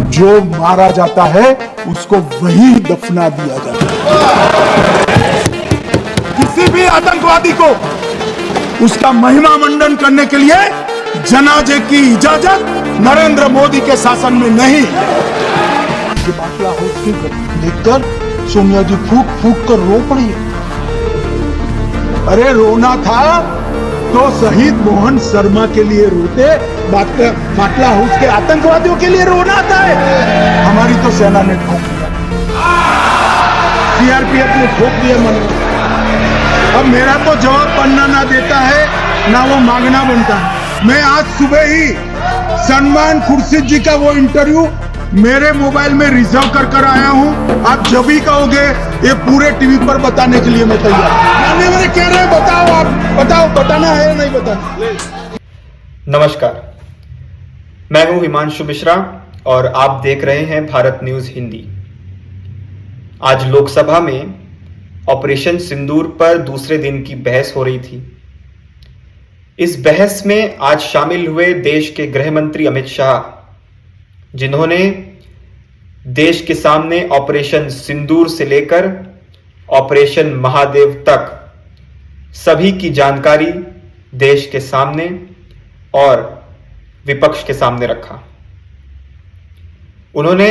और जो मारा जाता है उसको वही दफना दिया जाता है। किसी भी आतंकवादी को उसका महिमा मंडन करने के लिए जनाजे की इजाजत नरेंद्र मोदी के शासन में नहीं। ये बाटला हाउस की देखकर सोनिया जी फूक फूक कर रो पड़ी। अरे रोना था तो शहीद मोहन शर्मा के लिए रोते, बाटला हाउस के आतंकवादियों के लिए रोना आता है। हमारी तो सेना ने ठोक दिया, सीआरपीएफ ने ठोक दिया मन। अब मेरा तो जवाब पन्ना ना देता है ना वो मांगना बनता है। मैं आज सुबह ही सलमान खुर्शीद जी का वो इंटरव्यू मेरे मोबाइल में रिजर्व कर आया हूं। आप जब भी कहोगे ये पूरे टीवी पर बताने के लिए मैं तैयार। मेरे कह रहे हैं बताओ, आप बताओ, बताना है या नहीं बताना। नमस्कार, मैं हूं हिमांशु मिश्रा और आप देख रहे हैं भारत न्यूज हिंदी। आज लोकसभा में ऑपरेशन सिंदूर पर दूसरे दिन की बहस हो रही थी। इस बहस में आज शामिल हुए देश के गृह मंत्री अमित शाह, जिन्होंने देश के सामने ऑपरेशन सिंदूर से लेकर ऑपरेशन महादेव तक सभी की जानकारी देश के सामने और विपक्ष के सामने रखा। उन्होंने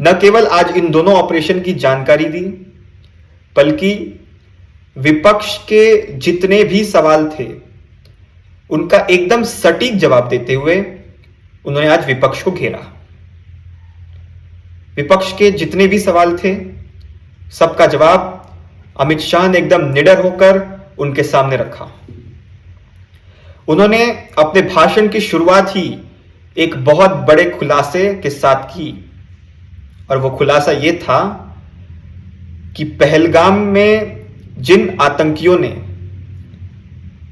न केवल आज इन दोनों ऑपरेशन की जानकारी दी, बल्कि विपक्ष के जितने भी सवाल थे उनका एकदम सटीक जवाब देते हुए उन्होंने आज विपक्ष को घेरा। विपक्ष के जितने भी सवाल थे सबका जवाब अमित शाह ने एकदम निडर होकर उनके सामने रखा। उन्होंने अपने भाषण की शुरुआत ही एक बहुत बड़े खुलासे के साथ की, और वो खुलासा ये था कि पहलगाम में जिन आतंकियों ने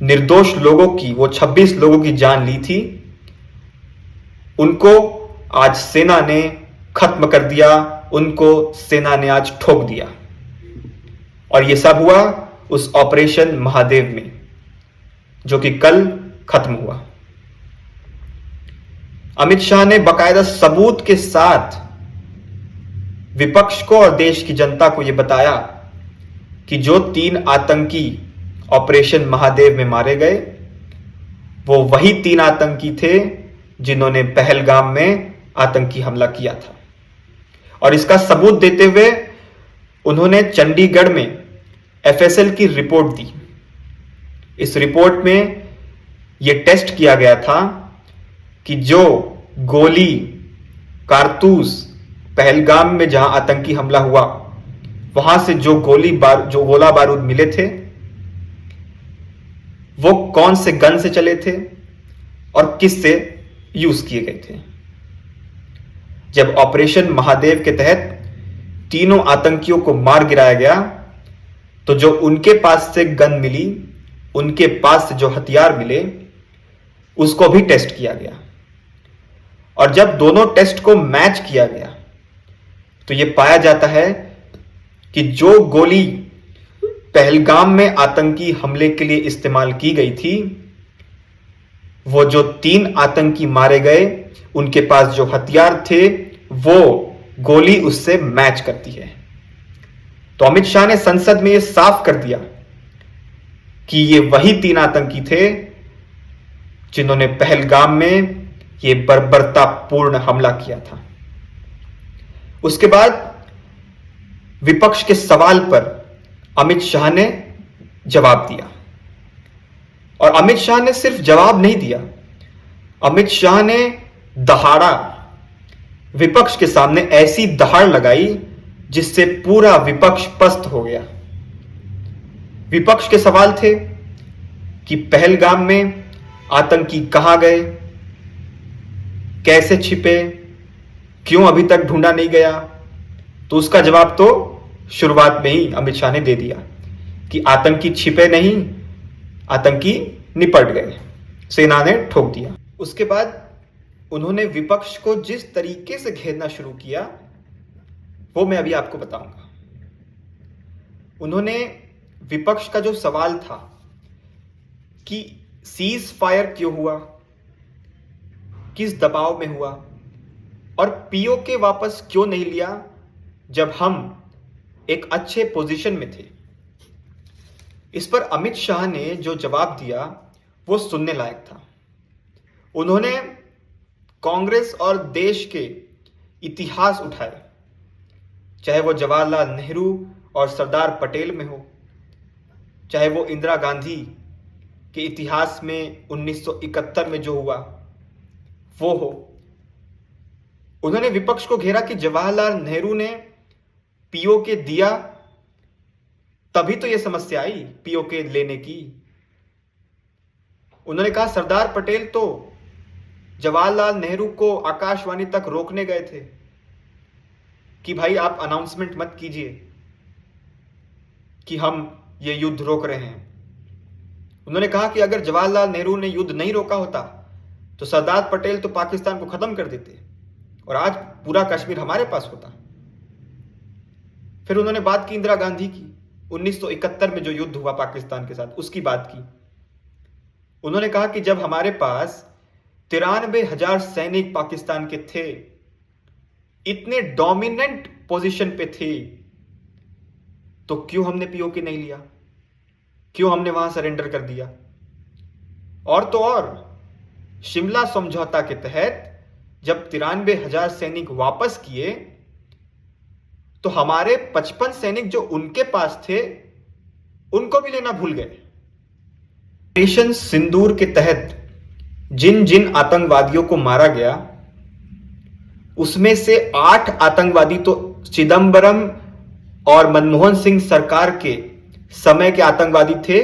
निर्दोष लोगों की, वो 26 लोगों की जान ली थी, उनको आज सेना ने खत्म कर दिया, उनको सेना ने आज ठोक दिया। और यह सब हुआ उस ऑपरेशन महादेव में, जो कि कल खत्म हुआ। अमित शाह ने बाकायदा सबूत के साथ विपक्ष को और देश की जनता को यह बताया कि जो 3 आतंकी ऑपरेशन महादेव में मारे गए, वो वही 3 आतंकी थे जिन्होंने पहलगाम में आतंकी हमला किया था। और इसका सबूत देते हुए उन्होंने चंडीगढ़ में एफएसएल की रिपोर्ट दी। इस रिपोर्ट में यह टेस्ट किया गया था कि जो गोली, कारतूस पहलगाम में जहां आतंकी हमला हुआ वहां से जो गोला बारूद मिले थे, वो कौन से गन से चले थे और किस से यूज किए गए थे। जब ऑपरेशन महादेव के तहत तीनों आतंकियों को मार गिराया गया, तो जो उनके पास से गन मिली, उनके पास से जो हथियार मिले, उसको भी टेस्ट किया गया। और जब दोनों टेस्ट को मैच किया गया तो यह पाया जाता है कि जो गोली पहलगाम में आतंकी हमले के लिए इस्तेमाल की गई थी, वो जो 3 आतंकी मारे गए, उनके पास जो हथियार थे, वो गोली उससे मैच करती है। तो अमित शाह ने संसद में यह साफ कर दिया कि ये वही 3 आतंकी थे जिन्होंने पहलगाम में यह बर्बरतापूर्ण हमला किया था। उसके बाद विपक्ष के सवाल पर अमित शाह ने जवाब दिया। और अमित शाह ने सिर्फ जवाब नहीं दिया, अमित शाह ने दहाड़ा, विपक्ष के सामने ऐसी दहाड़ लगाई जिससे पूरा विपक्ष पस्त हो गया। विपक्ष के सवाल थे कि पहलगाम में आतंकी कहां गए, कैसे छिपे, क्यों अभी तक ढूंढा नहीं गया। तो उसका जवाब तो शुरुआत में ही अमित शाह ने दे दिया कि आतंकी छिपे नहीं, आतंकी निपट गए, सेना ने ठोक दिया। उसके बाद उन्होंने विपक्ष को जिस तरीके से घेरना शुरू किया वो मैं अभी आपको बताऊंगा। उन्होंने विपक्ष का जो सवाल था कि सीज फायर क्यों हुआ, किस दबाव में हुआ, और पीओके वापस क्यों नहीं लिया जब हम एक अच्छे पोजीशन में थे? इस पर अमित शाह ने जो जवाब दिया वो सुनने लायक था। उन्होंने कांग्रेस और देश के इतिहास उठाए, चाहे वो जवाहरलाल नेहरू और सरदार पटेल में हो, चाहे वो इंदिरा गांधी के इतिहास में 1971 में जो हुआ वो हो। उन्होंने विपक्ष को घेरा कि जवाहरलाल नेहरू ने पीओके दिया तभी तो यह समस्या आई पीओके लेने की। उन्होंने कहा सरदार पटेल तो जवाहरलाल नेहरू को आकाशवाणी तक रोकने गए थे कि भाई आप अनाउंसमेंट मत कीजिए कि हम ये युद्ध रोक रहे हैं। उन्होंने कहा कि अगर जवाहरलाल नेहरू ने युद्ध नहीं रोका होता तो सरदार पटेल तो पाकिस्तान को खत्म कर देते और आज पूरा कश्मीर हमारे पास होता। फिर उन्होंने बात की इंदिरा गांधी की, 1971 में जो युद्ध हुआ पाकिस्तान के साथ उसकी बात की। उन्होंने कहा कि जब हमारे पास 93,000 सैनिक पाकिस्तान के थे, इतने डोमिनेंट पोजीशन पे थे, तो क्यों हमने पीओके नहीं लिया? क्यों हमने वहां सरेंडर कर दिया? और तो और शिमला समझौता के तहत जब 93,000 सैनिक वापस किए तो हमारे 55 सैनिक जो उनके पास थे उनको भी लेना भूल गए। ऑपरेशन सिंदूर के तहत जिन जिन आतंकवादियों को मारा गया उसमें से 8 आतंकवादी तो चिदंबरम और मनमोहन सिंह सरकार के समय के आतंकवादी थे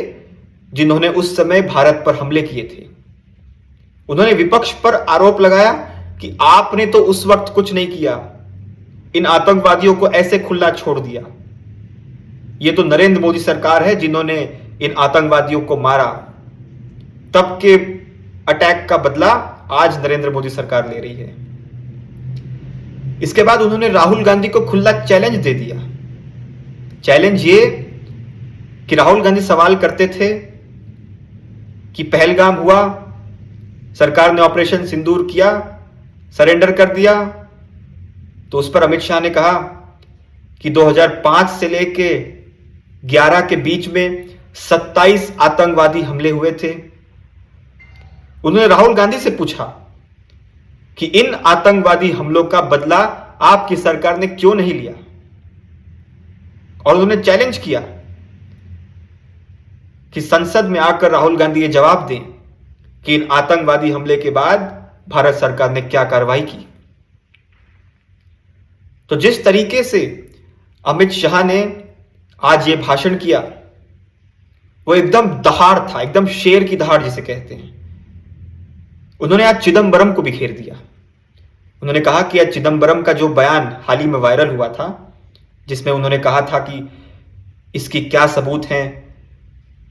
जिन्होंने उस समय भारत पर हमले किए थे। उन्होंने विपक्ष पर आरोप लगाया कि आपने तो उस वक्त कुछ नहीं किया, इन आतंकवादियों को ऐसे खुला छोड़ दिया। यह तो नरेंद्र मोदी सरकार है जिन्होंने इन आतंकवादियों को मारा। तब के अटैक का बदला आज नरेंद्र मोदी सरकार ले रही है। इसके बाद उन्होंने राहुल गांधी को खुला चैलेंज दे दिया। चैलेंज ये कि राहुल गांधी सवाल करते थे कि पहलगाम हुआ, सरकार ने ऑपरेशन सिंदूर किया, सरेंडर कर दिया, तो उस पर अमित शाह ने कहा कि 2005 से लेके 11 के बीच में 27 आतंकवादी हमले हुए थे। उन्होंने राहुल गांधी से पूछा कि इन आतंकवादी हमलों का बदला आपकी सरकार ने क्यों नहीं लिया, और उन्होंने चैलेंज किया कि संसद में आकर राहुल गांधी ये जवाब दें कि इन आतंकवादी हमले के बाद भारत सरकार ने क्या कार्रवाई की। तो जिस तरीके से अमित शाह ने आज ये भाषण किया वो एकदम दहाड़ था, एकदम शेर की दहाड़ जिसे कहते हैं। उन्होंने आज चिदंबरम को भी घेर दिया। उन्होंने कहा कि आज चिदंबरम का जो बयान हाल ही में वायरल हुआ था जिसमें उन्होंने कहा था कि इसकी क्या सबूत हैं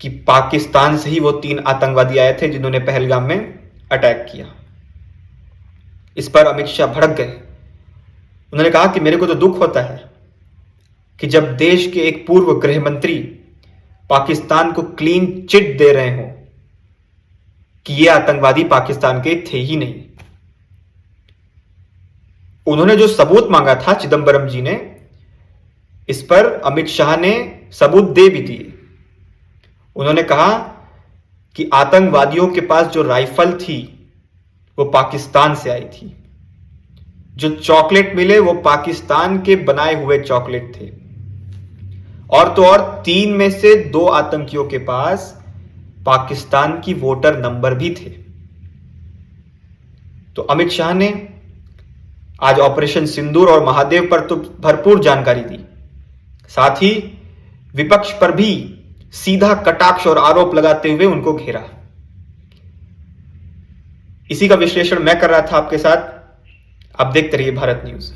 कि पाकिस्तान से ही वो 3 आतंकवादी आए थे जिन्होंने पहलगाम में अटैक किया। इस पर अमित शाह भड़क गए। उन्होंने कहा कि मेरे को तो दुख होता है कि जब देश के एक पूर्व गृह मंत्री पाकिस्तान को क्लीन चिट दे रहे हो कि ये आतंकवादी पाकिस्तान के थे ही नहीं। उन्होंने जो सबूत मांगा था चिदंबरम जी ने, इस पर अमित शाह ने सबूत दे भी दिए। उन्होंने कहा कि आतंकवादियों के पास जो राइफल थी वो पाकिस्तान से आई थी, जो चॉकलेट मिले वो पाकिस्तान के बनाए हुए चॉकलेट थे, और तो और 3 में से 2 आतंकियों के पास पाकिस्तान की वोटर नंबर भी थे। तो अमित शाह ने आज ऑपरेशन सिंदूर और महादेव पर तो भरपूर जानकारी दी, साथ ही विपक्ष पर भी सीधा कटाक्ष और आरोप लगाते हुए उनको घेरा। इसी का विश्लेषण मैं कर रहा था आपके साथ। आप देखते रहिए भारत न्यूज।